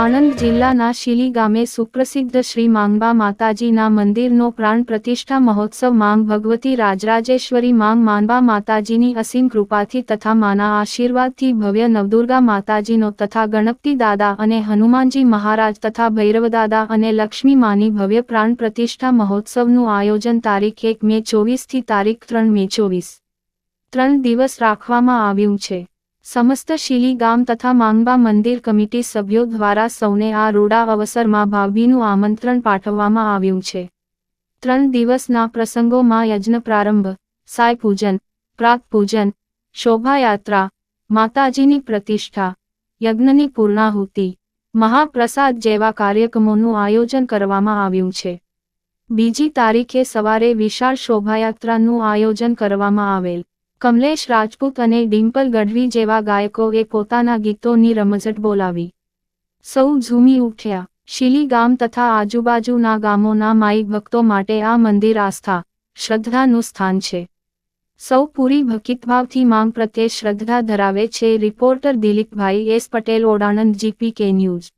આણંદ જિલ્લાના શીલી ગામે સુપ્રસિદ્ધ શ્રી માંગબા માતાજીના મંદિરનો પ્રાણ પ્રતિષ્ઠા મહોત્સવ માંગ ભગવતી રાજરાજેશ્વરી માંગબા માતાજીની અસીમ કૃપાથી તથા માના આશીર્વાદથી ભવ્ય નવદુર્ગા માતાજીનો તથા ગણપતિ દાદા અને હનુમાનજી મહારાજ તથા ભૈરવદાદા અને લક્ષ્મી માની ભવ્ય પ્રાણ પ્રતિષ્ઠા મહોત્સવનું આયોજન તારીખ 1 મે 24 થી તારીખ 3 મે 24 3 દિવસ રાખવામાં આવ્યું છે। समस्त शीली गाम तथा मांगबा मंदिर कमिटी सभ्यों द्वारा सौने आ रूड़ा अवसर में भावभीनु आमंत्रण पाठववामां आव्युं छे। 3 दिवसना प्रसंगोमां यज्ञ प्रारंभ, साय पूजन, प्राक पूजन, शोभायात्रा, माताजीनी प्रतिष्ठा, यज्ञनी पूर्णाहुति, महाप्रसाद जेवा कार्यक्रमोनुं आयोजन करवामां आव्युं छे। बीजी तारीखे सवारे विशाल शोभायात्रानुं आयोजन करवामां आवेल। कमलेश राजपूत अने डिम्पल गढ़वी जेवा गायकोए पोताना गीतोनी रमझट बोलावी। सौ झूमी उठ्या। शीली गाम तथा आजुबाजुना गामोना माई भक्तो माटे आ मंदिर आस्था, श्रद्धानुं स्थान छे। सौ पूरी भक्तिभावथी मांग प्रत्ये श्रद्धा धरावे छे। रिपोर्टर दिलीपभाई एस पटेल, ओडाणंद, GPK न्यूज।